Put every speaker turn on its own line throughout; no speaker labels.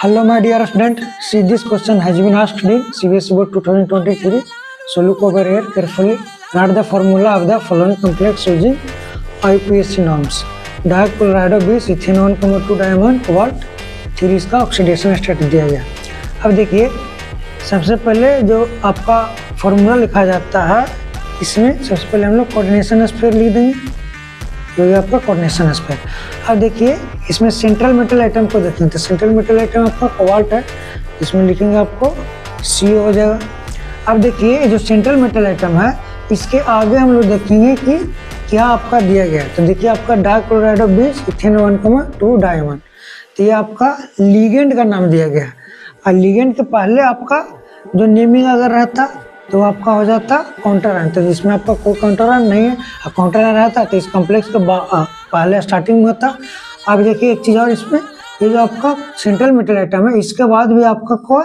Hello my dear student, see this question has been asked in CBSE Board 2023. So look over here carefully. Write the formula of the following complex using IUPAC norms. डायक्लोराइडो 20 ethanol का 2 diamond cobalt 3 इसका oxidation state दिया गया। अब देखिए सबसे पहले जो आपका फॉर्मूला लिखा जाता है इसमें सबसे पहले हम लोग कोऑर्डिनेशन स्फीयर लिख देंगे, जो आपका कोऑर्डिनेशन स्फीयर। अब देखिए इसमें सेंट्रल मेटल आइटम को देखेंगे तो सेंट्रल मेटल आइटम आपका कोबाल्ट है, इसमें लिखेंगे आपको CO हो जाएगा। अब देखिए जो सेंट्रल मेटल आइटम है इसके आगे हम लोग देखेंगे कि क्या आपका दिया गया है। तो देखिए आपका डायक्लोराइडो 20 इथेनॉल 2 डायमंड, तो ये आपका लिगेंड का नाम दिया गया है। और लिगेंड के पहले आपका जो नेमिंग अगर रहता तो आपका हो जाता काउंटर आयन, तो जिसमें आपका कोई काउंटर आयन नहीं है और काउंटर आयन रहता तो इस कॉम्प्लेक्स का पहले स्टार्टिंग में होता। अब देखिए एक चीज़ और, इसमें ये जो आपका सेंट्रल मेटल आइटम है इसके बाद भी आपका कोई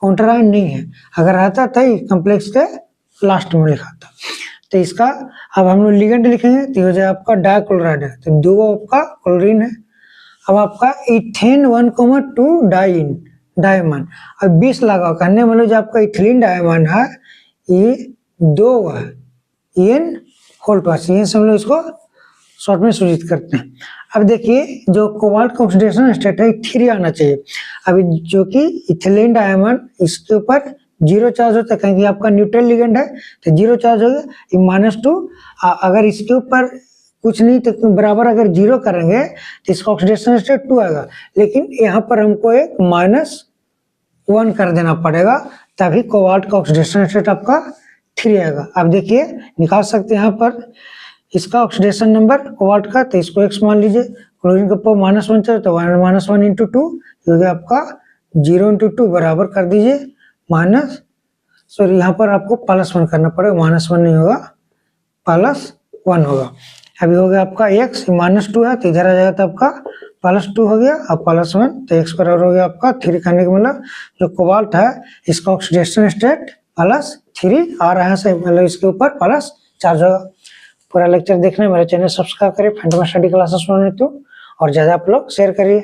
काउंटर आयन नहीं है, अगर रहता तो कॉम्प्लेक्स के लास्ट में लिखा था। तो इसका अब हम लोग लिगेंड लिखेंगे तो हो जाए आपका डायक्लोराइड है, तो 2 आपका क्लोरीन है। अब आपका इथेन 1,2 डायमंड, अब 20 लगा करने मतलब जो आपका इथिलीन डायमंड है ये 2 है, एन होल टॉस, ये हम लोग इसको शॉर्ट में सूचित करते हैं। अब देखिए जो कोबाल्ट का ऑक्सीडेशन स्टेट है 3 आना चाहिए। अभी जो कि इथिलीन डायमंड इसके ऊपर 0 चार्ज होता है, क्योंकि आपका न्यूट्रल लिगेंड है तो 0 चार्ज हो गया, ये -2। अगर इसके ऊपर कुछ नहीं तो बराबर अगर 0 करेंगे तो इसका ऑक्सीडेशन स्टेट 2 आएगा, लेकिन यहाँ पर हमको एक -1 कर देना पड़ेगा तभी कोबाल्ट का ऑक्सीडेशन स्टेट आपका 3 आएगा। अब देखिए निकाल सकते हैं यहाँ पर इसका ऑक्सीडेशन नंबर कोबाल्ट का, तो इसको x मान लीजिए, क्लोरीन के ऊपर -1 चल तो -1 × 2 हो गया आपका 0 × 2 बराबर कर दीजिए यहाँ पर आपको +1 करना पड़ेगा, -1 नहीं होगा +1 होगा। अभी हो गया आपका x -2 है तो इधर आ जाएगा तो आपका +2 हो गया, अब +1 तो x बराबर हो गया आपका 3 करने का मतलब जो कोबाल्ट है इसका ऑक्सीडेशन स्टेट +3 आ रहा है, सही मतलब इसके ऊपर + चार्ज होगा। पूरा लेक्चर देखने मेरे चैनल सब्सक्राइब करिए, फैंटम स्टडी क्लासेस और ज़्यादा आप लोग शेयर करिए।